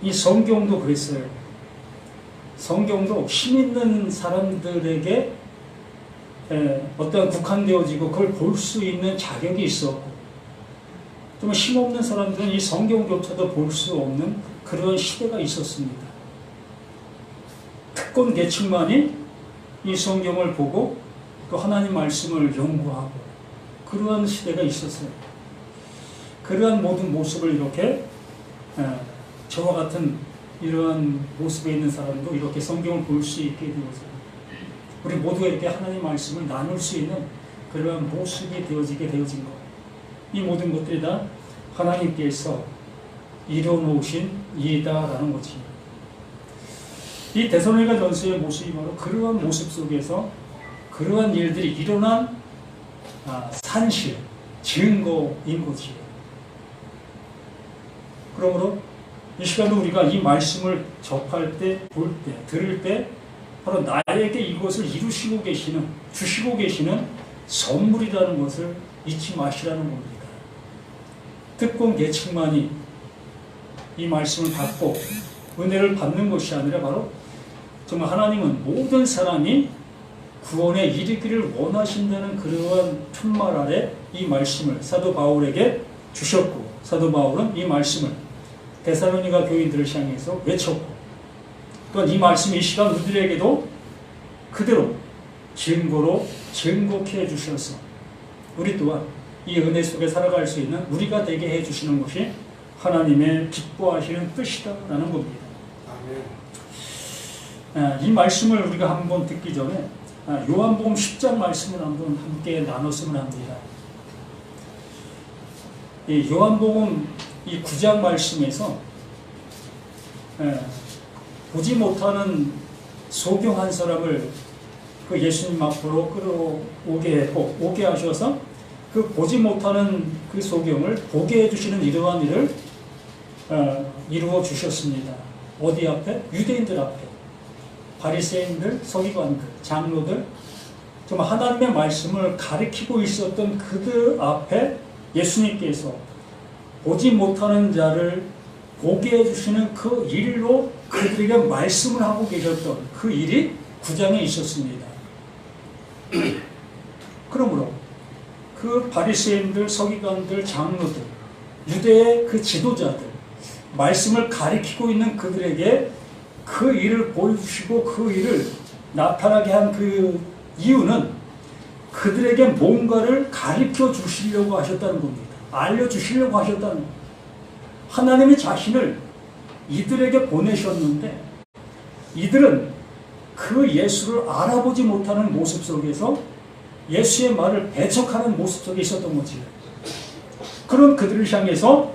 이 성경도 그랬어요. 성경도 힘 있는 사람들에게 어떤 국한되어지고 그걸 볼 수 있는 자격이 있었고, 좀 힘없는 사람들은 이 성경조차도 볼 수 없는 그런 시대가 있었습니다. 특권 계층만이 이 성경을 보고 또 하나님 말씀을 연구하고 그러한 시대가 있었어요. 그러한 모든 모습을 이렇게 저와 같은 이러한 모습에 있는 사람도 이렇게 성경을 볼 수 있게 되어서 우리 모두가 이렇게 하나님 말씀을 나눌 수 있는 그러한 모습이 되어지게 되어진 것. 이 모든 것들이 다 하나님께서 이뤄놓으신 일이다라는 거지. 이 데살로니가 전서의 모습이 바로 그러한 모습 속에서 그러한 일들이 일어난 산실, 증거인 거지. 그러므로 이 시간에 우리가 이 말씀을 접할 때, 볼 때, 들을 때 바로 나에게 이것을 이루시고 계시는, 주시고 계시는 선물이라는 것을 잊지 마시라는 겁니다. 특권 계층만이 이 말씀을 받고 은혜를 받는 것이 아니라 바로 정말 하나님은 모든 사람이 구원에 이르기를 원하신다는 그러한 품말 아래 이 말씀을 사도 바울에게 주셨고, 사도 바울은 이 말씀을 데살로니가 교인들을 향해서 외쳤고, 또한 이 말씀이 이 시간 우리들에게도 그대로 증거로 증거케 해주셔서 우리 또한 이 은혜 속에 살아갈 수 있는 우리가 되게 해주시는 것이 하나님의 기뻐하시는 뜻이다라는 겁니다. 아멘. 이 말씀을 우리가 한번 듣기 전에 요한복음 10장 말씀을 한번 함께 나눴으면 합니다. 이 요한복음 이 9장 말씀에서 보지 못하는 소경 한 사람을 그 예수님 앞으로 끌어오게 했고, 오게 하셔서 그 보지 못하는 그 소경을 보게 해주시는 이러한 일을 이루어 주셨습니다. 어디 앞에? 유대인들 앞에. 바리새인들, 서기관들, 장로들, 정말 하나님의 말씀을 가리키고 있었던 그들 앞에 예수님께서 보지 못하는 자를 보게 해주시는 그 일로 그들에게 말씀을 하고 계셨던 그 일이 9장에 있었습니다. 그러므로 그 바리새인들, 서기관들, 장로들, 유대의 그 지도자들, 말씀을 가리키고 있는 그들에게 그 일을 보여주시고 그 일을 나타나게 한 그 이유는 그들에게 뭔가를 가르쳐 주시려고 하셨다는 겁니다. 알려주시려고 하셨다는 겁니다. 하나님의 자신을 이들에게 보내셨는데 이들은 그 예수를 알아보지 못하는 모습 속에서 예수의 말을 배척하는 모습 속에 있었던 거지. 그런 그들을 향해서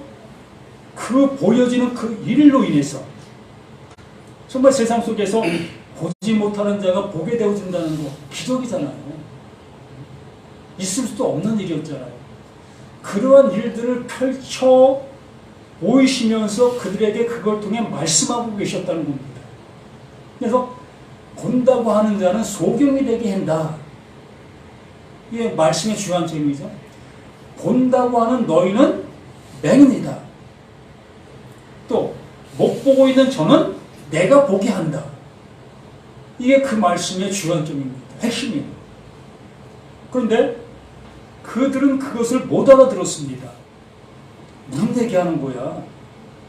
그 보여지는 그 일로 인해서 정말 세상 속에서 보지 못하는 자가 보게 되어진다는 거 기적이잖아요. 있을 수도 없는 일이었잖아요. 그러한 일들을 펼쳐 보이시면서 그들에게 그걸 통해 말씀하고 계셨다는 겁니다. 그래서 본다고 하는 자는 소경이 되게 한다. 이게 말씀의 중요한 점이죠. 본다고 하는 너희는 맹인이다. 또 못 보고 있는 저는 내가 보게 한다. 이게 그 말씀의 중요한 점입니다. 핵심이에요. 그런데 그들은 그것을 못 알아들었습니다. 무슨 얘기하는 거야?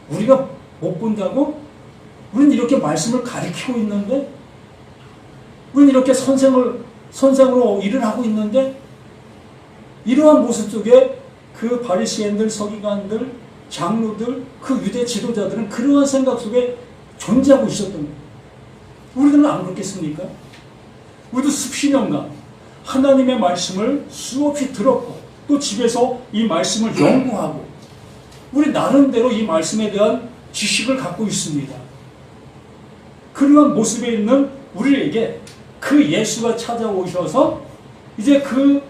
우리가 못 본다고? 우리는 이렇게 말씀을 가리키고 있는데? 우리는 이렇게 선생으로 일을 하고 있는데? 이러한 모습 속에 그 바리새인들, 서기관들, 장로들, 그 유대 지도자들은 그러한 생각 속에 존재하고 있었던 거예요. 우리들은 안 그렇겠습니까? 우리도 수십 년간 하나님의 말씀을 수없이 들었고 또 집에서 이 말씀을 연구하고 우리 나름대로 이 말씀에 대한 지식을 갖고 있습니다. 그러한 모습에 있는 우리에게 그 예수가 찾아오셔서 이제 그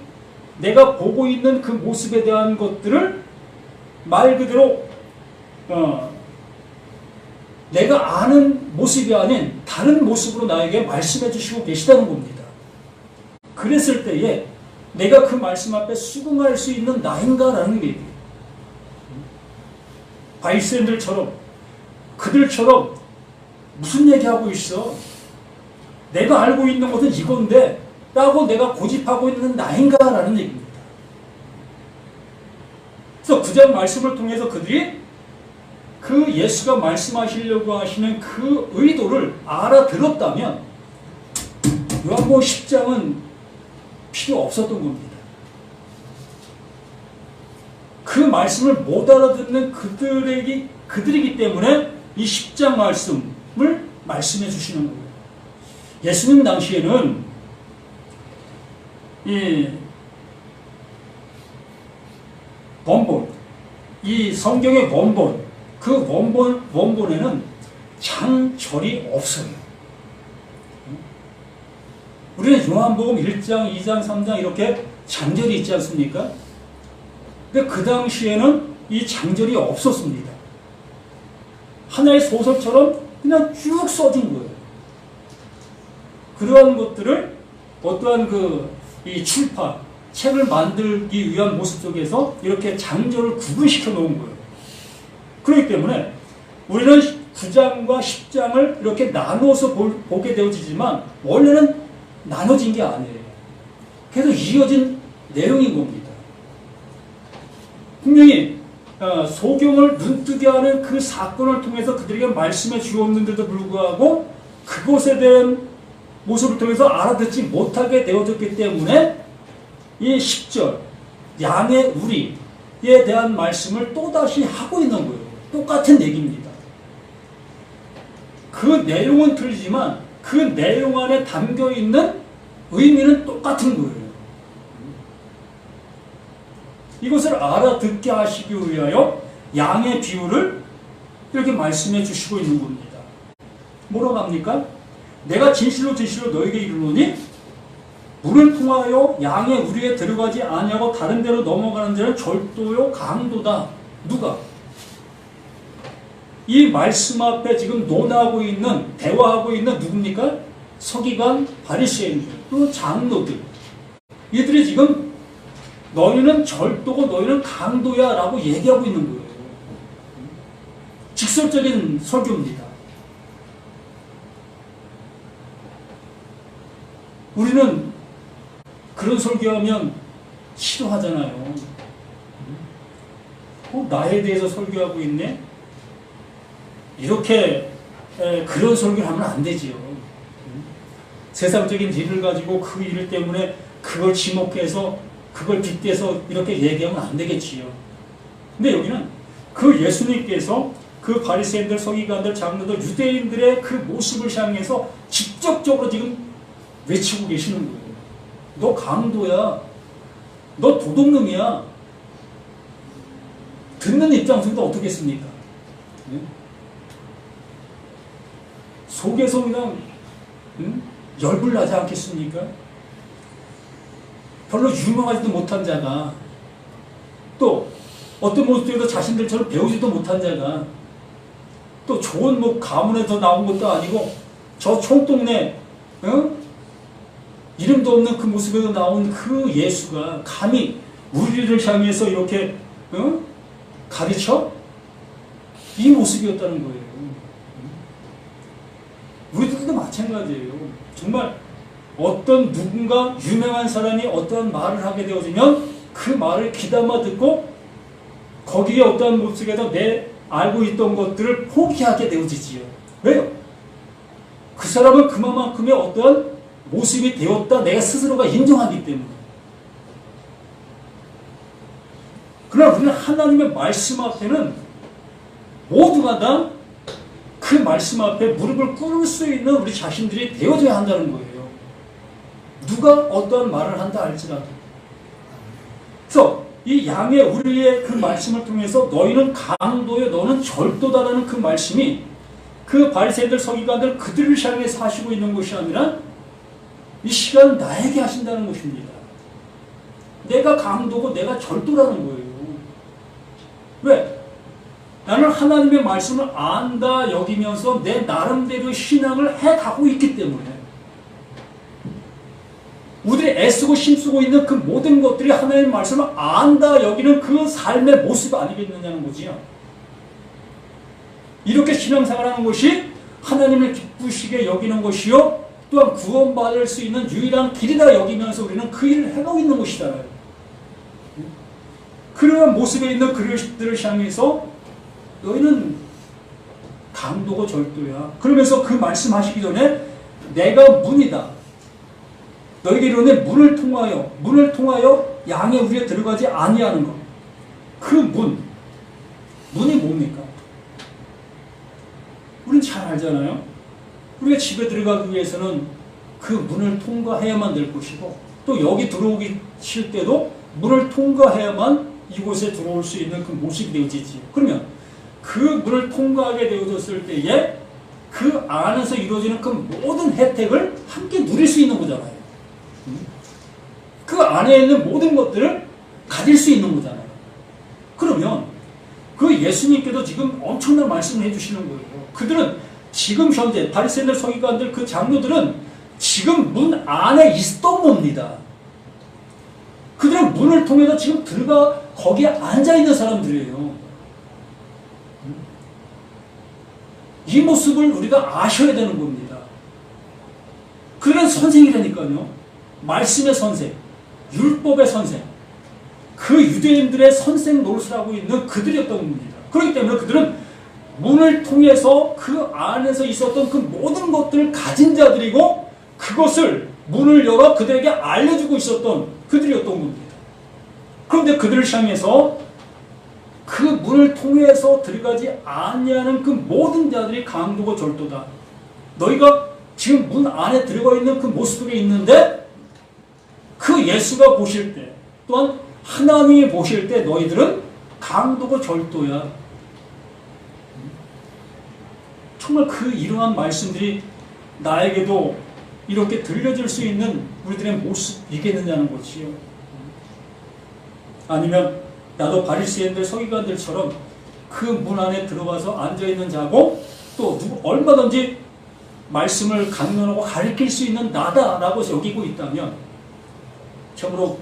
내가 보고 있는 그 모습에 대한 것들을 말 그대로 내가 아는 모습이 아닌 다른 모습으로 나에게 말씀해 주시고 계시다는 겁니다. 그랬을 때에 내가 그 말씀 앞에 수긍할 수 있는 나인가라는 얘기예요. 바리새인들처럼 그들처럼 무슨 얘기하고 있어? 내가 알고 있는 것은 이건데 라고 내가 고집하고 있는 나인가? 라는 얘기입니다. 그래서 9장 말씀을 통해서 그들이 그 예수가 말씀하시려고 하시는 그 의도를 알아들었다면 요한복음 10장은 필요 없었던 겁니다. 그 말씀을 못 알아듣는 그들이기 때문에 이 10장 말씀을 말씀해 주시는 거예요. 예수님 당시에는 이 원본, 이 성경의 원본, 그 원본에는 장절이 없어요. 우리는 요한복음 1장, 2장, 3장 이렇게 장절이 있지 않습니까? 근데 그 당시에는 이 장절이 없었습니다. 하나의 소설처럼 그냥 쭉 써진 거예요. 그러한 것들을 어떠한 이 출판, 책을 만들기 위한 모습 속에서 이렇게 장절을 구분시켜 놓은 거예요. 그렇기 때문에 우리는 9장과 10장을 이렇게 나누어서 보게 되어지지만 원래는 나눠진 게 아니에요. 그래서 이어진 내용인 겁니다. 분명히 소경을 눈뜨게 하는 그 사건을 통해서 그들에게 말씀해 주었는데도 불구하고 그것에 대한 모습을 통해서 알아듣지 못하게 되어졌기 때문에 이 10절 양의 우리에 대한 말씀을 또다시 하고 있는 거예요. 똑같은 얘기입니다. 그 내용은 틀리지만 그 내용 안에 담겨있는 의미는 똑같은 거예요. 이것을 알아듣게 하시기 위하여 양의 비유를 이렇게 말씀해 주시고 있는 겁니다. 뭐라고 합니까? 내가 진실로 너에게 이르노니 물을 통하여 양의 우리에 들어가지 아니하고 다른 데로 넘어가는 자는 절도요 강도다. 누가? 이 말씀 앞에 지금 논하고 있는, 대화하고 있는 누굽니까? 서기관, 바리새인들, 또 장로들. 이들이 지금 너희는 절도고 너희는 강도야 라고 얘기하고 있는 거예요. 직설적인 설교입니다. 우리는 그런 설교하면 싫어하잖아요. 나에 대해서 설교하고 있네? 이렇게 그런 설교를 하면 안 되지요. 세상적인 일을 가지고 그 일 때문에 그걸 지목해서 그걸 빗대서 이렇게 얘기하면 안 되겠지요. 근데 여기는 그 예수님께서 그 바리새인들, 서기관들, 장로들, 유대인들의 그 모습을 향해서 직접적으로 지금 외치고 계시는 거예요. 너 강도야. 너 도둑놈이야. 듣는 입장에서도 어떻겠습니까? 속에서 그냥 열불나지 않겠습니까? 별로 유명하지도 못한 자가 또 어떤 모습에서 자신들처럼 배우지도 못한 자가 또 좋은 가문에서 나온 것도 아니고 저 총동네 이름도 없는 그 모습에서 나온 그 예수가 감히 우리를 향해서 이렇게 가르쳐? 이 모습이었다는 거예요. 우리들도 마찬가지예요. 정말 어떤 누군가 유명한 사람이 어떠한 말을 하게 되어지면 그 말을 귀담아 듣고 거기에 어떠한 모습에서 내 알고 있던 것들을 포기하게 되어지지요. 왜요? 그 사람은 그만큼의 어떠한 모습이 되었다 내가 스스로가 인정하기 때문에. 그러나 우리는 하나님의 말씀 앞에는 모두가 다 그 말씀 앞에 무릎을 꿇을 수 있는 우리 자신들이 되어져야 한다는 거예요. 누가 어떠한 말을 한다 할지라도. 그래서 이 양의 우리의 그 말씀을 통해서 너희는 강도요 너는 절도다라는 그 말씀이 그 바리새인들, 서기관들 그들을 향해서 하시고 있는 것이 아니라 이 시간 나에게 하신다는 것입니다. 내가 강도고 내가 절도라는 거예요. 왜? 나는 하나님의 말씀을 안다 여기면서 내 나름대로 신앙을 해가고 있기 때문에 우리들이 애쓰고 힘쓰고 있는 그 모든 것들이 하나님의 말씀을 안다 여기는 그 삶의 모습 아니겠느냐는 거지요. 이렇게 신앙생활하는 것이 하나님을 기쁘시게 여기는 것이요 또한 구원받을 수 있는 유일한 길이다 여기면서 우리는 그 일을 해가고 있는 것이잖아요. 그러한 모습에 있는 그리스도를 향해서 너희는 강도고 절도야. 그러면서 그 말씀하시기 전에 내가 문이다. 너희에게 이르노니 문을 통하여 양의 우리에 들어가지 아니하는 것. 그 문이 뭡니까? 우리는 잘 알잖아요. 우리가 집에 들어가기 위해서는 그 문을 통과해야만 될 것이고 또 여기 들어오기 실 때도 문을 통과해야만 이곳에 들어올 수 있는 그 모습이 되어지지. 그러면 그 문을 통과하게 되어졌을 때에 그 안에서 이루어지는 그 모든 혜택을 함께 누릴 수 있는 거잖아요. 그 안에 있는 모든 것들을 가질 수 있는 거잖아요. 그러면 그 예수님께도 지금 엄청난 말씀을 해주시는 거예요. 그들은 지금 현재 바리새인들, 서기관들, 그 장로들은 지금 문 안에 있던 겁니다. 그들은 문을 통해서 지금 들어가 거기에 앉아 있는 사람들이에요. 이 모습을 우리가 아셔야 되는 겁니다. 그들은 선생이라니까요. 말씀의 선생, 율법의 선생, 그 유대인들의 선생 노릇을 하고 있는 그들이었던 겁니다. 그렇기 때문에 그들은 문을 통해서 그 안에서 있었던 그 모든 것들을 가진 자들이고 그것을 문을 열어 그들에게 알려주고 있었던 그들이었던 겁니다. 그런데 그들을 향해서 그 문을 통해서 들어가지 아니하는 그 모든 자들이 강도고 절도다. 너희가 지금 문 안에 들어가 있는 그 모습 속에 있는데 그 예수가 보실 때 또한 하나님이 보실 때 너희들은 강도고 절도야. 정말 그 이러한 말씀들이 나에게도 이렇게 들려줄 수 있는 우리들의 모습이겠느냐는 것이요. 아니면 나도 바리새인들, 서기관들처럼 그 문 안에 들어가서 앉아있는 자고 또 얼마든지 말씀을 강론하고 가르칠 수 있는 나다라고 여기고 있다면 참으로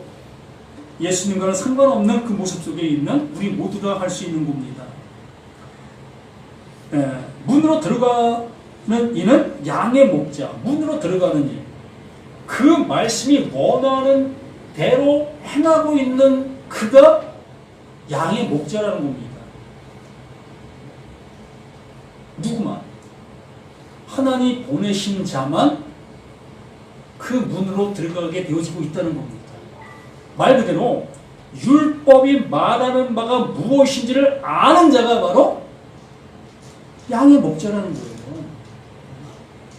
예수님과는 상관없는 그 모습 속에 있는 우리 모두가 할 수 있는 겁니다. 문으로 들어가는 이는 양의 목자, 문으로 들어가는 일. 그 말씀이 원하는 대로 행하고 있는 그가 양의 목자라는 겁니다. 누구만? 하나님 보내신 자만 그 문으로 들어가게 되어지고 있다는 겁니다. 말 그대로 율법이 말하는 바가 무엇인지를 아는 자가 바로 양의 목자라는 거예요.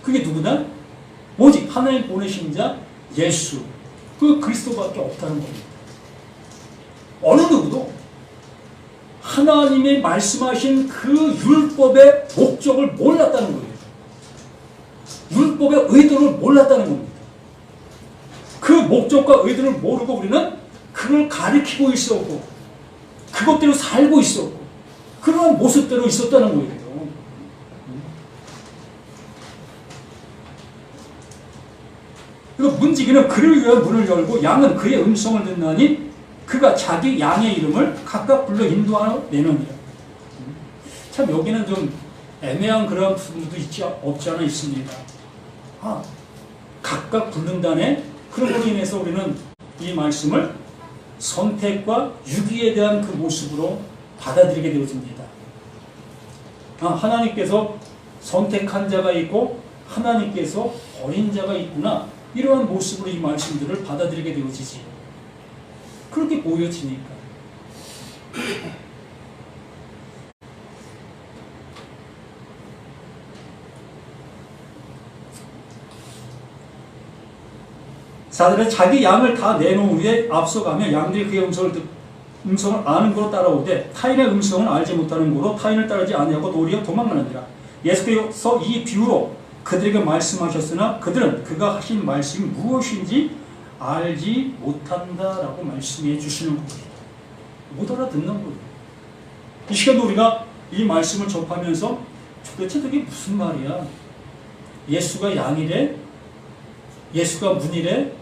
그게 누구나? 오직 하나님 보내신 자 예수, 그 그리스도밖에 없다는 겁니다. 어느 누구도 하나님이 말씀하신 그 율법의 목적을 몰랐다는 거예요. 율법의 의도를 몰랐다는 겁니다. 그 목적과 의도를 모르고 우리는 그걸 가리키고 있었고 그것대로 살고 있었고 그러한 모습대로 있었다는 거예요. 그리고 문지기는 그를 위하여 문을 열고 양은 그의 음성을 듣나니 그가 자기 양의 이름을 각각 불러 인도하여 내느니라. 참 여기는 좀 애매한 그런 부분도 없지 않아 있습니다. 각각 부른다네. 그런 걸로 인해서 우리는 이 말씀을 선택과 유기에 대한 그 모습으로 받아들이게 되어집니다. 하나님께서 선택한 자가 있고 하나님께서 버린 자가 있구나. 이러한 모습으로 이 말씀들을 받아들이게 되어지지. 그렇게 보여지니까. 사들은 자기 양을 다 내놓은 후에 앞서가며 양들이 그의 음성을 아는 거로 따라오되 타인의 음성을 알지 못하는 거로 타인을 따르지 아니하고 도리어 도망가느니라. 예수께서 이 비유로 그들에게 말씀하셨으나 그들은 그가 하신 말씀이 무엇인지 알지 못한다라고 말씀해 주시는 겁니다. 못 알아듣는 거예요. 이 시간도 우리가 이 말씀을 접하면서 도대체 그게 무슨 말이야? 예수가 양이래? 예수가 문이래?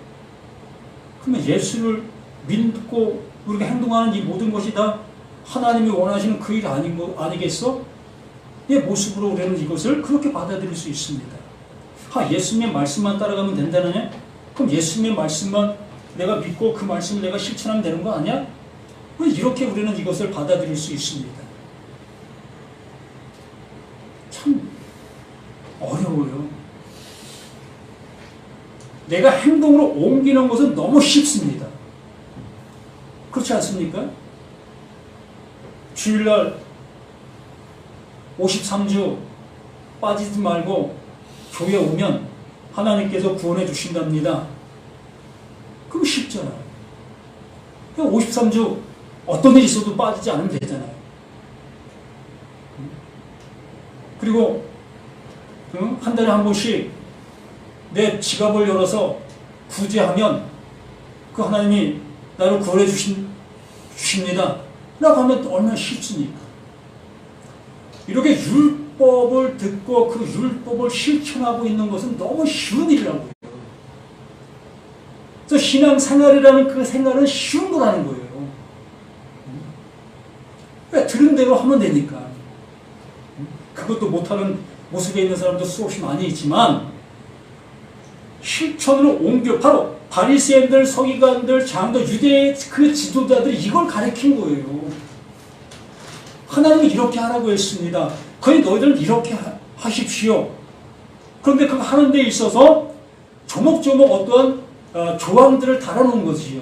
그러면 예수를 믿고 우리가 행동하는 이 모든 것이 다 하나님이 원하시는 그 일 아니겠어? 모습으로 우리는 이것을 그렇게 받아들일 수 있습니다. 예수님의 말씀만 따라가면 된다느냐? 그럼 예수님의 말씀만 내가 믿고 그 말씀을 내가 실천하면 되는 거 아니야? 이렇게 우리는 이것을 받아들일 수 있습니다. 참 어려워요. 내가 행동으로 옮기는 것은 너무 쉽습니다. 그렇지 않습니까? 주일날 53주 빠지지 말고 교회 오면 하나님께서 구원해 주신답니다. 그럼 쉽잖아요. 53주 어떤 일이 있어도 빠지지 않으면 되잖아요. 그리고 한 달에 한 번씩 내 지갑을 열어서 구제하면 그 하나님이 나를 구원해 주십니다. 라고 하면 얼마나 쉽습니까? 이렇게 율법을 듣고 그 율법을 실천하고 있는 것은 너무 쉬운 일이라고요. 그래서 신앙생활이라는 그 생활은 쉬운 거라는 거예요. 왜? 들은 대로 하면 되니까. 그것도 못하는 모습에 있는 사람도 수없이 많이 있지만 실천으로 옮겨 바로 바리새인들, 서기관들, 장도, 유대의 그 지도자들이 이걸 가르친 거예요. 하나님이 이렇게 하라고 했습니다. 거의 너희들은 이렇게 하십시오. 그런데 그거 하는 데 있어서 조목조목 어떠한 조항들을 달아놓은 거지요.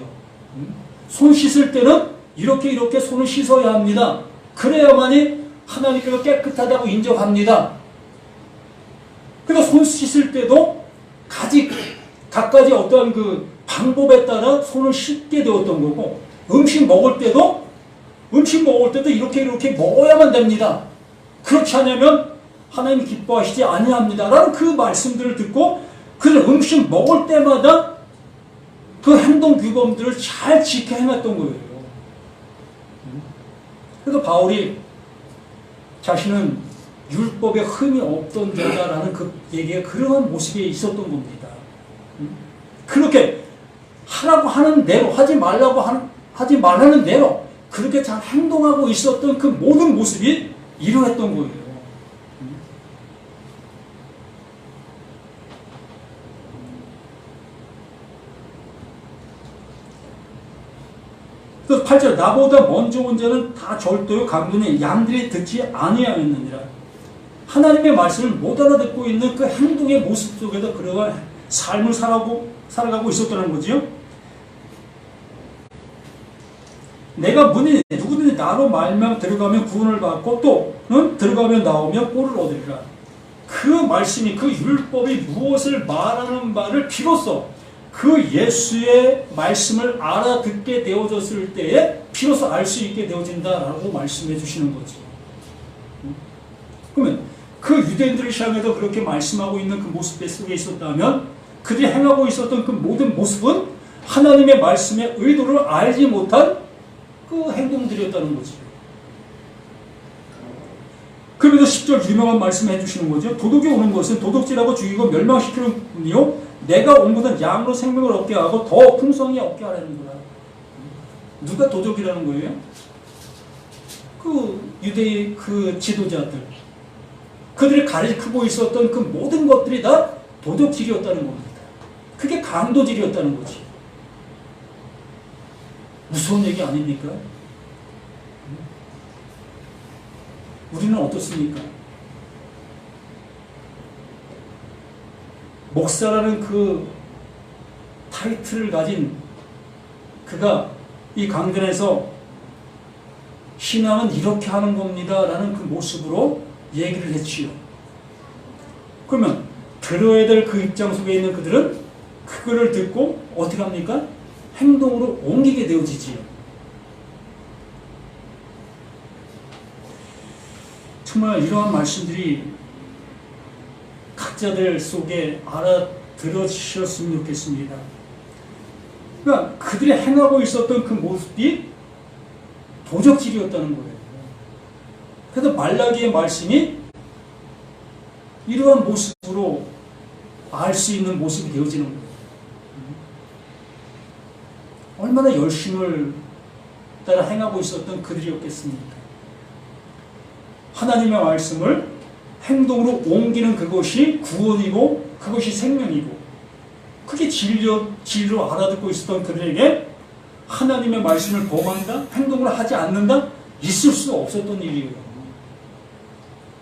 손 씻을 때는 이렇게 손을 씻어야 합니다. 그래야만이 하나님께서 깨끗하다고 인정합니다. 그래서 손 씻을 때도 각가지 어떠한 그 방법에 따라 손을 씻게 되었던 거고, 음식 먹을 때도 이렇게 먹어야만 됩니다. 그렇지 않으면 하나님이 기뻐하시지 아니합니다. 라는 그 말씀들을 듣고 그들 음식 먹을 때마다 그 행동 규범들을 잘 지켜 행했던 거예요. 그래서 바울이 자신은 율법에 흠이 없던 자다라는 그 얘기가 그러한 모습에 있었던 겁니다. 그렇게 하라고 하는 대로, 하지 말라는 대로 그렇게 잘 행동하고 있었던 그 모든 모습이 이러했던 거예요. 그래서 8절 나보다 먼저 온 자는 다 절도요 강도니 양들이 듣지 아니하였느니라. 하나님의 말씀을 못 알아듣고 있는 그 행동의 모습 속에서 그러한 삶을 살아가고 있었다는 거지요. 내가 문이 누구든지 나로 말미암아 들어가면 구원을 받고 또 들어가면 나오면 꼴을 얻으리라. 그 말씀이, 그 율법이 무엇을 말하는 바를 비로소 그 예수의 말씀을 알아듣게 되어졌을 때에 비로소 알 수 있게 되어진다라고 말씀해 주시는 거죠. 그러면 그 유대인들을 향해서 그렇게 말씀하고 있는 그 모습 속에 있었다면 그들이 행하고 있었던 그 모든 모습은 하나님의 말씀의 의도를 알지 못한 그 행동들이었다는 거죠. 그러면서 10절 유명한 말씀을 해주시는 거죠. 도둑이 오는 것은 도둑질하고 죽이고 멸망시키는 분이요 내가 온 것은 양으로 생명을 얻게 하고 더 풍성히 얻게 하라는 거라. 누가 도둑이라는 거예요? 그 유대의 그 지도자들, 그들이 가리키고 있었던 그 모든 것들이 다 도둑질이었다는 겁니다. 그게 강도질이었다는 거지. 무서운 얘기 아닙니까? 우리는 어떻습니까? 목사라는 그 타이틀을 가진 그가 이 강단에서 신앙은 이렇게 하는 겁니다 라는 그 모습으로 얘기를 했지요. 그러면 들어야 될 그 입장 속에 있는 그들은 그거를 듣고 어떻게 합니까? 행동으로 옮기게 되어지지요. 정말 이러한 말씀들이 각자들 속에 알아들어지셨으면 좋겠습니다. 그러니까 그들이 행하고 있었던 그 모습이 도적질이었다는 거예요. 그래서 말라기의 말씀이 이러한 모습으로 알 수 있는 모습이 되어지는 거예요. 얼마나 열심을 따라 행하고 있었던 그들이었겠습니까? 하나님의 말씀을 행동으로 옮기는 그것이 구원이고 그것이 생명이고 그게 진리로 알아듣고 있었던 그들에게 하나님의 말씀을 거부한다? 행동을 하지 않는다? 있을 수 없었던 일이에요.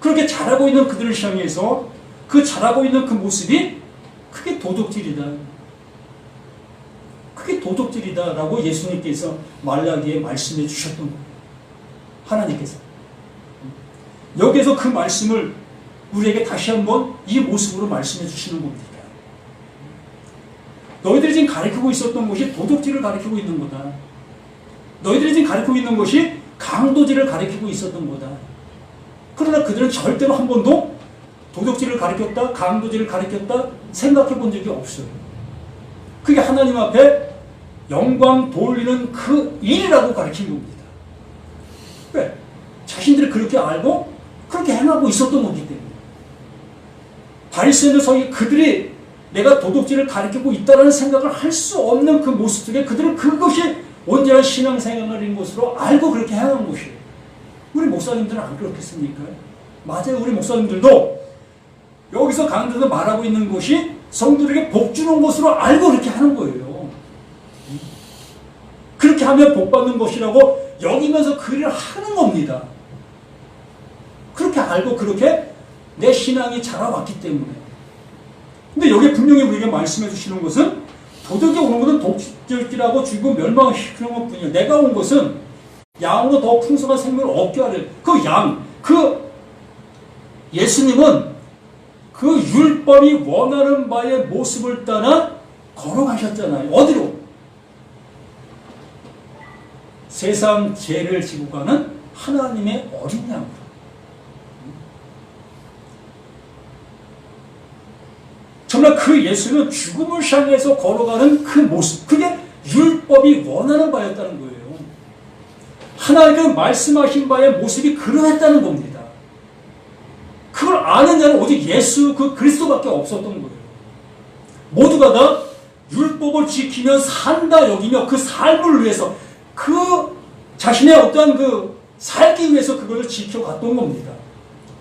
그렇게 잘하고 있는 그들을 향해서 그 잘하고 있는 그 모습이 그게 도둑질이다. 그게 도둑질이다라고 예수님께서 말라기에 말씀해 주셨던 거예요. 하나님께서. 여기에서 그 말씀을 우리에게 다시 한번 이 모습으로 말씀해 주시는 겁니다. 너희들이 지금 가르치고 있었던 것이 도둑질을 가르치고 있는 거다. 너희들이 지금 가르치고 있는 것이 강도질을 가르치고 있었던 거다. 그러나 그들은 절대로 한 번도 도둑질을 가르쳤다, 강도질을 가르쳤다 생각해 본 적이 없어요. 그게 하나님 앞에 영광 돌리는 그 일이라고 가르친 겁니다. 왜? 자신들이 그렇게 알고 그렇게 행하고 있었던 거기 때문에. 바리새인들 사이에 그들이 내가 도둑질을 가르치고 있다는 생각을 할 수 없는 그 모습 속에 그들은 그것이 온전한 신앙생활인 것으로 알고 그렇게 행한 것이에요. 우리 목사님들은 안 그렇겠습니까? 맞아요. 우리 목사님들도 여기서 강조해서 말하고 있는 것이 성도들에게 복 주는 것으로 알고 그렇게 하는 거예요. 그렇게 하면 복 받는 것이라고 여기면서 그 일을 하는 겁니다. 그렇게 알고 그렇게 내 신앙이 자라왔기 때문에. 근데 여기 분명히 우리에게 말씀해 주시는 것은 도둑이 오는 것은 독질질하고 죽이고 멸망시키는 것뿐이에요. 내가 온 것은 양으로 더 풍성한 생명을 얻게 하려. 그 양, 그 예수님은 그 율법이 원하는 바의 모습을 따라 걸어가셨잖아요. 어디로? 세상 죄를 지고 가는 하나님의 어린 양으로. 정말 그 예수는 죽음을 향해서 걸어가는 그 모습, 그게 율법이 원하는 바였다는 거예요. 하나님은 말씀하신 바의 모습이 그러했다는 겁니다. 그걸 아는 자는 오직 예수 그 그리스도밖에 없었던 거예요. 모두가 다 율법을 지키며 산다 여기며 그 삶을 위해서 그 자신의 어떠한 그 살기 위해서 그걸 지켜갔던 겁니다.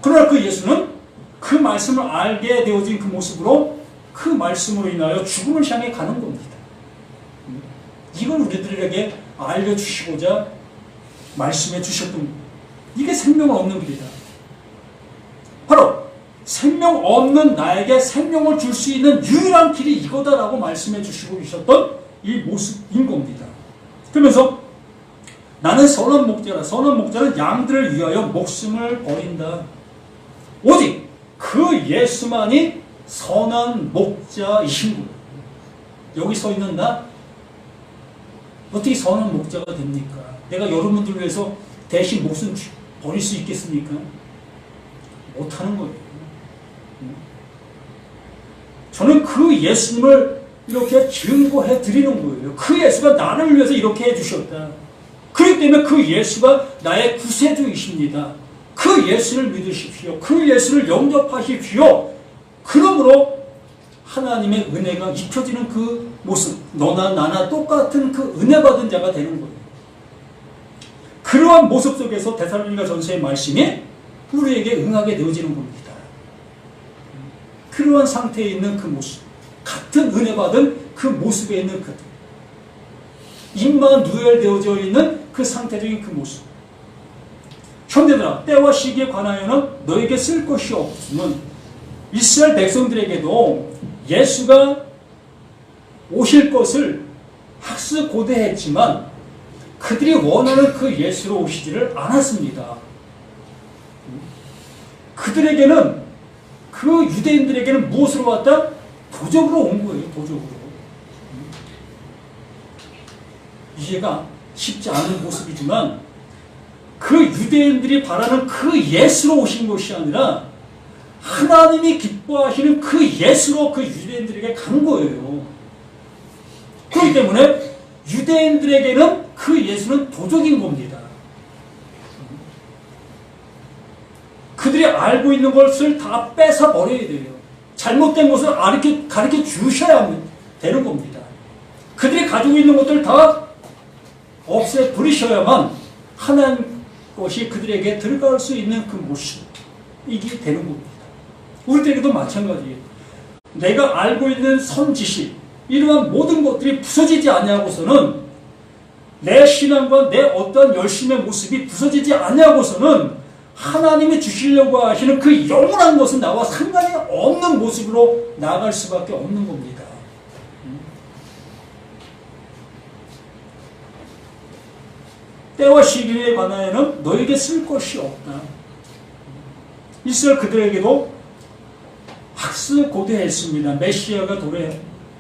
그러나 그 예수는 그 말씀을 알게 되어진 그 모습으로 그 말씀으로 인하여 죽음을 향해 가는 겁니다. 이걸 우리들에게 알려주시고자 말씀해 주셨던 겁니다. 이게 생명을 얻는 길이다. 바로 생명 없는 나에게 생명을 줄 수 있는 유일한 길이 이거다라고 말씀해 주시고 계셨던 이 모습인 겁니다. 그러면서 나는 선한 목자라. 선한 목자는 양들을 위하여 목숨을 버린다. 오직 그 예수만이 선한 목자이신 거예요. 여기 서 있는 나 어떻게 선한 목자가 됩니까? 내가 여러분들 위해서 대신 목숨 버릴 수 있겠습니까? 못하는 거예요. 저는 그 예수님을 이렇게 증거해 드리는 거예요. 그 예수가 나를 위해서 이렇게 해주셨다. 그렇기 때문에 그 예수가 나의 구세주이십니다. 그 예수를 믿으십시오. 그 예수를 영접하십시오. 그러므로 하나님의 은혜가 입혀지는 그 모습, 너나 나나 똑같은 그 은혜 받은 자가 되는 거예요. 그러한 모습 속에서 데살로니가 전서의 말씀이 우리에게 응하게 되어지는 겁니다. 그러한 상태에 있는 그 모습, 같은 은혜 받은 그 모습에 있는 그들, 입만 누열되어져 있는 그 상태적인 그 모습. 형제들아, 때와 시기에 관하여는 너에게 쓸 것이 없으면 이스라엘 백성들에게도 예수가 오실 것을 학수고대했지만 그들이 원하는 그 예수로 오시지를 않았습니다. 그들에게는, 그 유대인들에게는 무엇으로 왔다? 도적으로 온 거예요. 도적으로. 이해가 쉽지 않은 모습이지만 그 유대인들이 바라는 그 예수로 오신 것이 아니라 하나님이 기뻐하시는 그 예수로 그 유대인들에게 간 거예요. 그렇기 때문에 유대인들에게는 그 예수는 도적인 겁니다. 그들이 알고 있는 것을 다 뺏어 버려야 돼요. 잘못된 것을 가르쳐 주셔야 되는 겁니다. 그들이 가지고 있는 것들 다 없애 버리셔야만 하나님 것이 그들에게 들어갈 수 있는 그 모습. 되는 겁니다. 우리들에게도 마찬가지예요. 내가 알고 있는 선지식, 이러한 모든 것들이 부서지지 않냐고서는, 내 신앙과 내 어떤 열심의 모습이 부서지지 않냐고서는 하나님이 주시려고 하시는 그 영원한 것은 나와 상관이 없는 모습으로 나아갈 수밖에 없는 겁니다. 때와 시기에 관하여는 너에게 쓸 것이 없다. 이스라엘 그들에게도 학수고대했습니다. 메시아가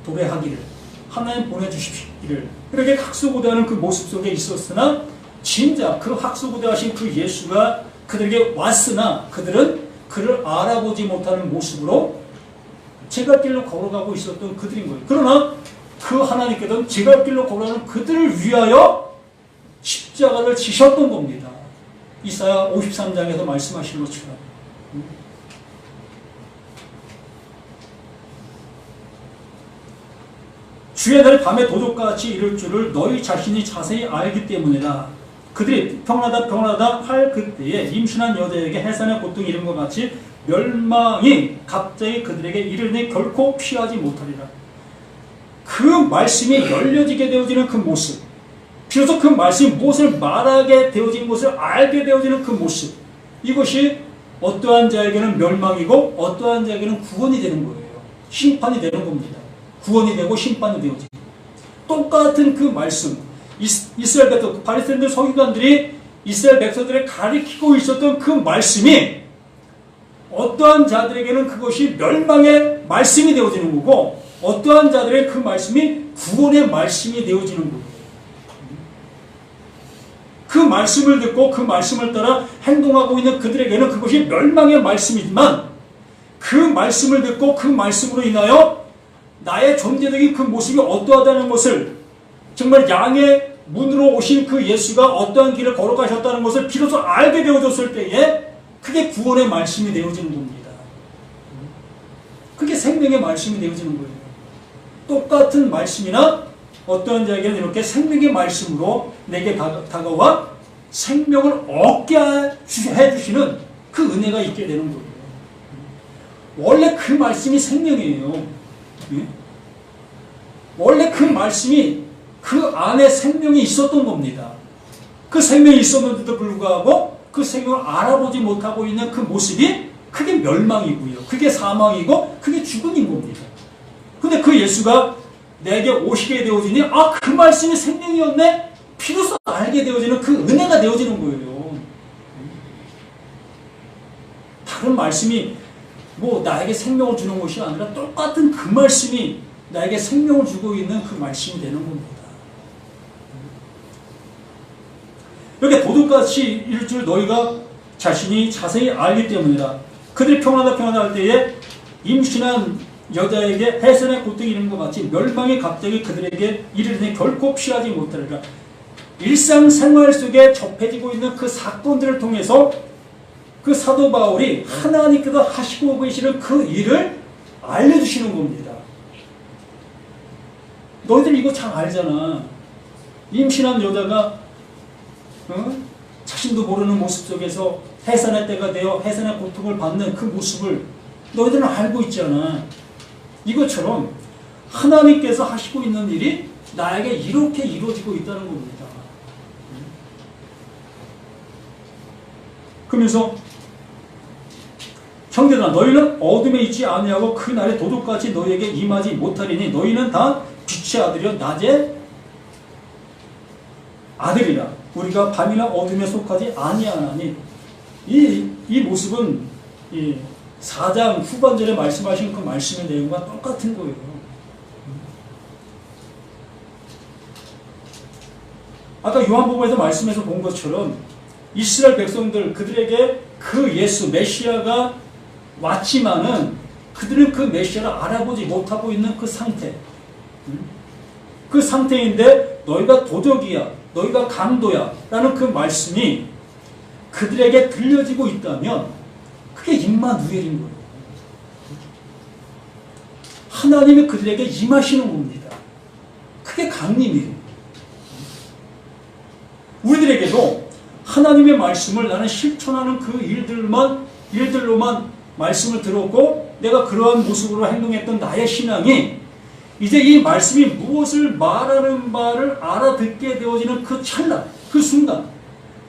도래하기를, 하나님 보내주시기를. 그렇게 학수고대하는 그 모습 속에 있었으나 진작 그 학수고대하신 그 예수가 그들에게 왔으나 그들은 그를 알아보지 못하는 모습으로 제갈길로 걸어가고 있었던 그들인 거예요. 그러나 그 하나님께서는 제갈길로 걸어가는 그들을 위하여 십자가를 지셨던 겁니다. 이사야 53장에서 말씀하신 것처럼. 주의 날이 밤에 도둑같이 이를 줄을 너희 자신이 자세히 알기 때문이다. 그들이 평안하다 할 그때에 임신한 여자에게 해산의 고통이 이름과 같이 멸망이 갑자기 그들에게 이르니 결코 피하지 못하리라. 그 말씀이 열려지게 되어지는 그 모습, 비로소 그 말씀이 무엇을 말하게 되어진 것을 알게 되어지는 그 모습, 이것이 어떠한 자에게는 멸망이고 어떠한 자에게는 구원이 되는 거예요. 심판이 되는 겁니다. 구원이 되고 심판이 되어지고, 똑같은 그 말씀, 이스라엘 백성, 바리새인들 서기관들이 이스라엘 백성들을 가리키고 있었던 그 말씀이 어떠한 자들에게는 그것이 멸망의 말씀이 되어지는 거고, 어떠한 자들의 그 말씀이 구원의 말씀이 되어지는 거예요. 그 말씀을 듣고 그 말씀을 따라 행동하고 있는 그들에게는 그것이 멸망의 말씀이지만, 그 말씀을 듣고 그 말씀으로 인하여 나의 존재적인 그 모습이 어떠하다는 것을, 정말 양의 문으로 오신 그 예수가 어떠한 길을 걸어가셨다는 것을 비로소 알게 되어졌을 때에 그게 구원의 말씀이 되어지는 겁니다. 그게 생명의 말씀이 되어지는 거예요. 똑같은 말씀이나 어떠한 자에게는 이렇게 생명의 말씀으로 내게 다가와 생명을 얻게 해주시는 그 은혜가 있게 되는 거예요. 원래 그 말씀이 생명이에요. 원래 그 말씀이 그 안에 생명이 있었던 겁니다. 그 생명이 있었는데도 불구하고 그 생명을 알아보지 못하고 있는 그 모습이 그게 멸망이고요. 그게 사망이고 그게 죽음인 겁니다. 근데 그 예수가 내게 오시게 되어지니 그 말씀이 생명이었네? 비로소 알게 되어지는 그 은혜가 되어지는 거예요. 다른 말씀이 나에게 생명을 주는 것이 아니라 똑같은 그 말씀이 나에게 생명을 주고 있는 그 말씀이 되는 겁니다. 이렇게 도둑같이 이를 줄 너희가 자신이 자세히 알기 때문이다. 그들이 평안하다 할 때에 임신한 여자에게 해산의 고통이 이르는 것 같이 멸망이 갑자기 그들에게 이르니 결코 피하지 못하리라. 일상생활 속에 접해지고 있는 그 사건들을 통해서 그 사도 바울이 하나님께서 하시고 계시는 그 일을 알려주시는 겁니다. 너희들 이거 잘 알잖아. 임신한 여자가 자신도 모르는 모습 속에서 해산의 때가 되어 해산의 고통을 받는 그 모습을 너희들은 알고 있잖아. 이것처럼 하나님께서 하시고 있는 일이 나에게 이렇게 이루어지고 있다는 겁니다. 그러면서 형제들아 너희는 어둠에 있지 아니하고 그 날에 도둑같이 너희에게 임하지 못하리니 너희는 다 빛의 아들이여 낮의 아들이라. 우리가 밤이나 어둠에 속하지 아니하나니. 이 모습은 4장 후반절에 말씀하신 그 말씀의 내용과 똑같은 거예요. 아까 요한복음에서 말씀해서 본 것처럼 이스라엘 백성들, 그들에게 그 예수 메시아가 왔지만은 그들은 그 메시아를 알아보지 못하고 있는 그 상태, 그 상태인데 너희가 도적이야, 너희가 강도야 라는 그 말씀이 그들에게 들려지고 있다면 그게 임마누엘인 거예요. 하나님이 그들에게 임하시는 겁니다. 그게 강림이에요. 우리들에게도 하나님의 말씀을 나는 실천하는 그 일들만 일들로만 말씀을 들었고 내가 그러한 모습으로 행동했던 나의 신앙이 이제 이 말씀이 무엇을 말하는 바를 알아듣게 되어지는 그 찰나, 그 순간,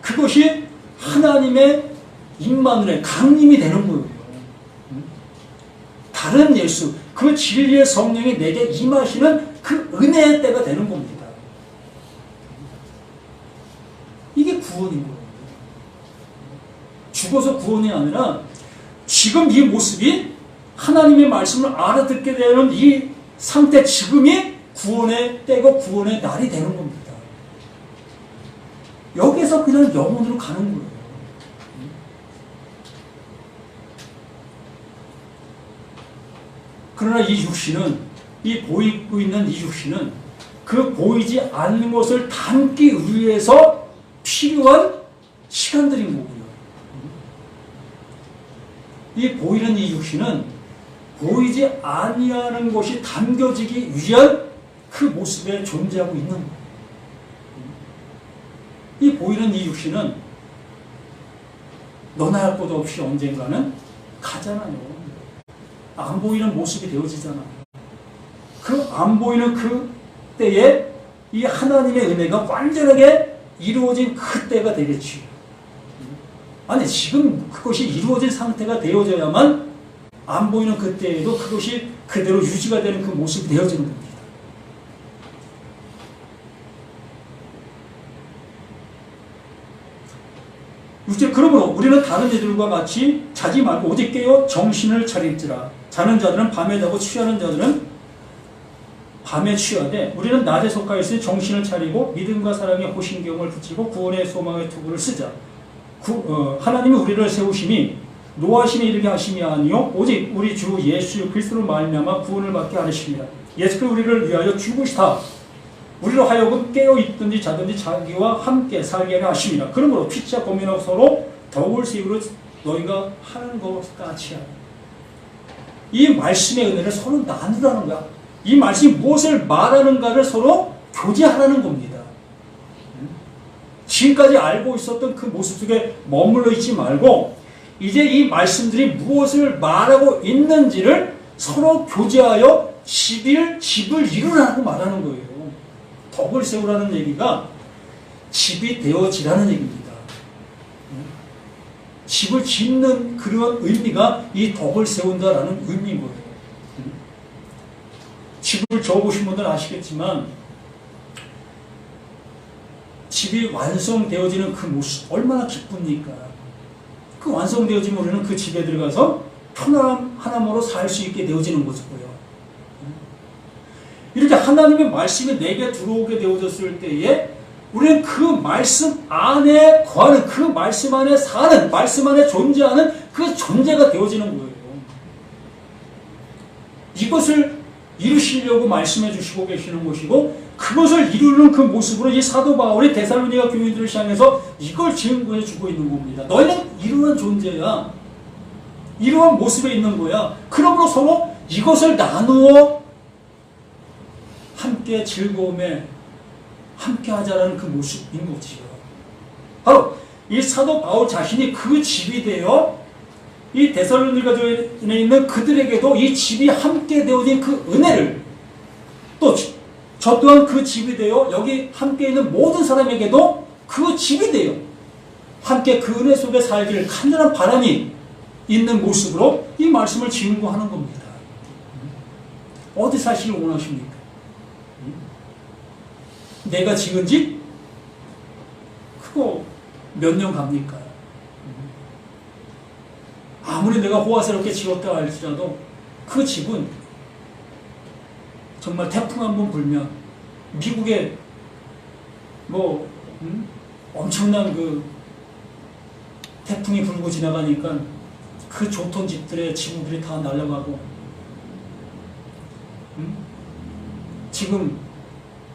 그것이 하나님의 임마누엘, 강림이 되는 거예요. 다른 예수, 그 진리의 성령이 내게 임하시는 그 은혜의 때가 되는 겁니다. 이게 구원인 거예요. 죽어서 구원이 아니라 지금 이 모습이 하나님의 말씀을 알아듣게 되는 이 상태, 지금이 구원의 때고 구원의 날이 되는 겁니다. 여기서 그냥 영혼으로 가는 거예요. 그러나 이 육신은, 이 보이고 있는 이 육신은 그 보이지 않는 것을 담기 위해서 필요한 시간들인 거고요. 이 보이는 이 육신은 보이지 아니하는 것이 담겨지기 위한 그 모습에 존재하고 있는 거예요. 이 보이는 이 육신은 너나 할 것 없이 언젠가는 가잖아요. 안 보이는 모습이 되어지잖아요. 그 안 보이는 그 때에 이 하나님의 은혜가 완전하게 이루어진 그 때가 되겠지. 아니, 지금 그것이 이루어진 상태가 되어져야만 안 보이는 그때에도 그것이 그대로 유지가 되는 그 모습이 되어지는 겁니다. 그러므로 우리는 다른 이들과 같이 자지 말고 오직 깨어 정신을 차릴지라. 자는 자들은 밤에 자고 취하는 자들은 밤에 취하되 우리는 낮에 속하여 있으니 정신을 차리고 믿음과 사랑의 호신경을 붙이고 구원의 소망의 투구를 쓰자. 하나님이 우리를 세우심이 노하심에 이르게 하심이 아니요 오직 우리 주 예수 그리스도로 말미암아 구원을 받게 하십니다. 예수께서 우리를 위하여 죽으시다 우리로 하여금 깨어있든지 자든지 자기와 함께 살게 하려 하십니다. 그러므로 피차 고민하고 서로 더울 세우로 너희가 하는 것같이 하라. 이 말씀의 은혜를 서로 나누라는 거야. 이 말씀이 무엇을 말하는가를 서로 교제하라는 겁니다. 지금까지 알고 있었던 그 모습 속에 머물러 있지 말고 이제 이 말씀들이 무엇을 말하고 있는지를 서로 교제하여 집을 이루라고 말하는 거예요. 덕을 세우라는 얘기가 집이 되어지라는 얘기입니다. 집을 짓는 그런 의미가 이 덕을 세운다라는 의미인 거예요. 집을 지어보신 분들은 아시겠지만 집이 완성되어지는 그 모습 얼마나 기쁩니까? 그 완성되어지면 우리는 그 집에 들어가서 편안함 하나로 살 수 있게 되어지는 것이고요. 이렇게 하나님의 말씀이 내게 들어오게 되어졌을 때에 우리는 그 말씀 안에 거하는, 그 말씀 안에 사는, 말씀 안에 존재하는 그 존재가 되어지는 거예요. 이것을 이루시려고 말씀해 주시고 계시는 것이고 그것을 이루는 그 모습으로 이 사도 바울이 데살로니가 교인들을 향해서 이걸 증거해 주고 있는 겁니다. 너희는 이러한 존재야. 이러한 모습에 있는 거야. 그러므로 서로 이것을 나누어 함께 즐거움에 함께 하자라는 그 모습인 거지요. 바로 이 사도 바울 자신이 그 집이 되어 이 데살로니가 교인에 있는 그들에게도 이 집이 함께 되어진 그 은혜를 또 저 또한 그 집이 되어 여기 함께 있는 모든 사람에게도 그 집이 되어 함께 그 은혜 속에 살기를 간절한 바람이 있는 모습으로 이 말씀을 증거하는 겁니다. 어디 사시길 원하십니까? 내가 지은 집? 그거 몇 년 갑니까? 아무리 내가 호화스럽게 지었다 할지라도 그 집은 정말 태풍 한 번 불면 미국에 엄청난 그 태풍이 불고 지나가니까 그 좋던 집들의 지붕들이 다 날아가고 지금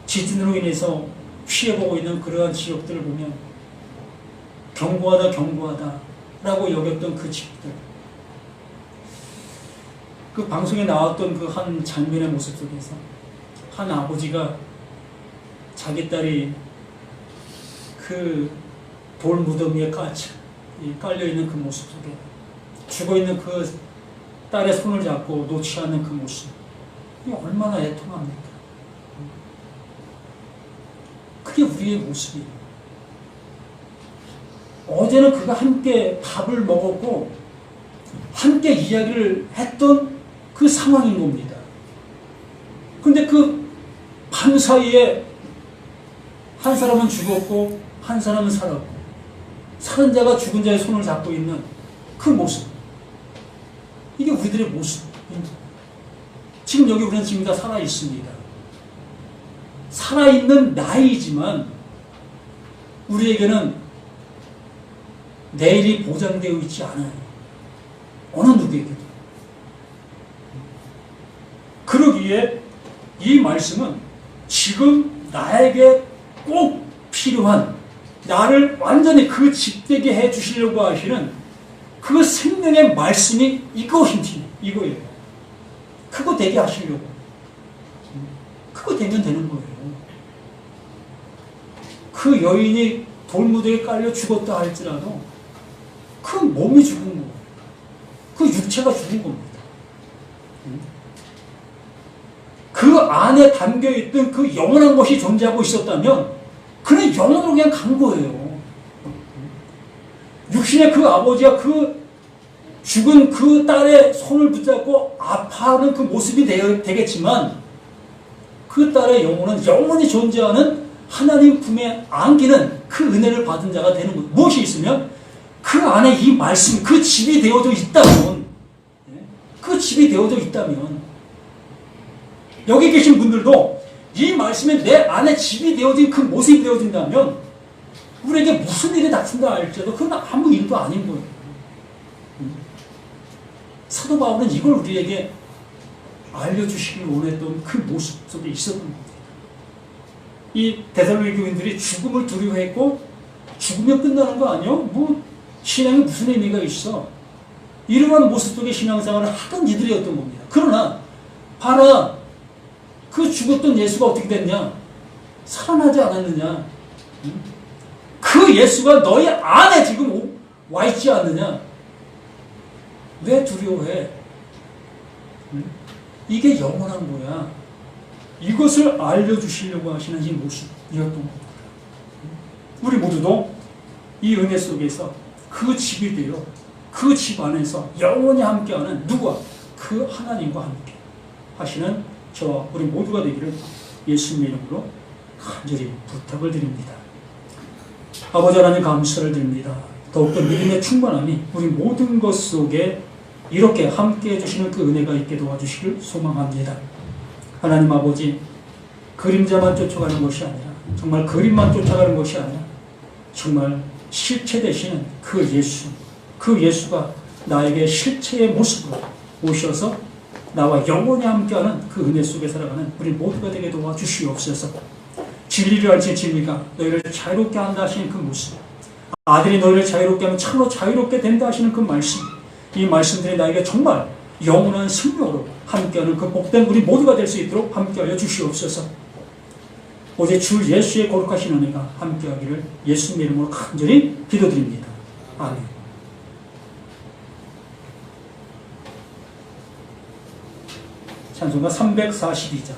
지진으로 인해서 피해보고 있는 그러한 지역들을 보면 경고하다 라고 여겼던 그 집들, 그 방송에 나왔던 그 한 장면의 모습 속에서 한 아버지가 자기 딸이 그 돌 무덤 위에 깔려있는 그 모습 속에 죽어있는 그 딸의 손을 잡고 놓지 않는 그 모습, 이게 얼마나 애통합니까? 그게 우리의 모습이에요. 어제는 그가 함께 밥을 먹었고 함께 이야기를 했던 그 상황인 겁니다. 근데 그 밤 사이에 한 사람은 죽었고 한 사람은 살았고, 사는 자가 죽은 자의 손을 잡고 있는 그 모습, 이게 우리들의 모습입니다. 지금 여기 우리는 지금 다 살아있습니다. 살아있는 나이지만 우리에게는 내일이 보장되어 있지 않아요. 어느 누구에게도. 그러기에 이 말씀은 지금 나에게 꼭 필요한, 나를 완전히 그 집되게 해 주시려고 하시는 그 생명의 말씀이 이거예요. 그거 되게 하시려고. 그거 되면 되는 거예요. 그 여인이 돌무더기에 깔려 죽었다 할지라도 그 몸이 죽은 거예요. 그 육체가 죽은 겁니다. 그 안에 담겨있던 그 영원한 것이 존재하고 있었다면 그는 영원으로 그냥 간 거예요. 육신의 그 아버지가 그 죽은 그 딸의 손을 붙잡고 아파하는 그 모습이 되겠지만 그 딸의 영혼은 영원히 존재하는 하나님 품에 안기는 그 은혜를 받은 자가 되는 것. 무엇이 있으면 그 안에 이 말씀, 그 집이 되어져 있다면, 그 집이 되어져 있다면, 여기 계신 분들도 이 말씀에 내 안에 집이 되어진 그 모습이 되어진다면 우리에게 무슨 일이 닥친다 할지라도 그건 아무 일도 아닌 거예요. 사도 바울은 이걸 우리에게 알려주시길 원했던 그 모습 속에 있었던 겁니다. 이 데살로니가 교인들이 죽음을 두려워했고 죽으면 끝나는 거 아니요? 뭐 신앙에 무슨 의미가 있어? 이러한 모습 속의 신앙생활을 하던 이들이었던 겁니다. 그러나 봐라, 그 죽었던 예수가 어떻게 됐냐? 살아나지 않았느냐? 그 예수가 너희 안에 지금 와 있지 않느냐? 왜 두려워해? 이게 영원한 거야. 이것을 알려주시려고 하시는 이 모습이었던 겁니다. 우리 모두도 이 은혜 속에서 그 집이 되어 그 집 안에서 영원히 함께하는 누구와? 그 하나님과 함께 하시는 저와 우리 모두가 되기를 예수님의 이름으로 간절히 부탁을 드립니다. 아버지 하나님 감사를 드립니다. 더욱더 믿음의 충만함이 우리 모든 것 속에 이렇게 함께해 주시는 그 은혜가 있게 도와주시길 소망합니다. 하나님 아버지, 그림자만 쫓아가는 것이 아니라, 정말 그림만 쫓아가는 것이 아니라 정말 실체 되시는 그 예수, 그 예수가 나에게 실체의 모습으로 오셔서 나와 영원히 함께하는 그 은혜 속에 살아가는 우리 모두가 되게 도와주시옵소서. 진리를 알지 진리가 너희를 자유롭게 한다 하시는 그 모습, 아들이 너희를 자유롭게 하면 참으로 자유롭게 된다 하시는 그 말씀, 이 말씀들이 나에게 정말 영원한 승리로 함께하는 그 복된 우리 모두가 될 수 있도록 함께하여 주시옵소서. 오직 주 예수의 거룩하신 은혜가 함께하기를 예수님의 이름으로 간절히 기도드립니다. 아멘. 찬송가 342장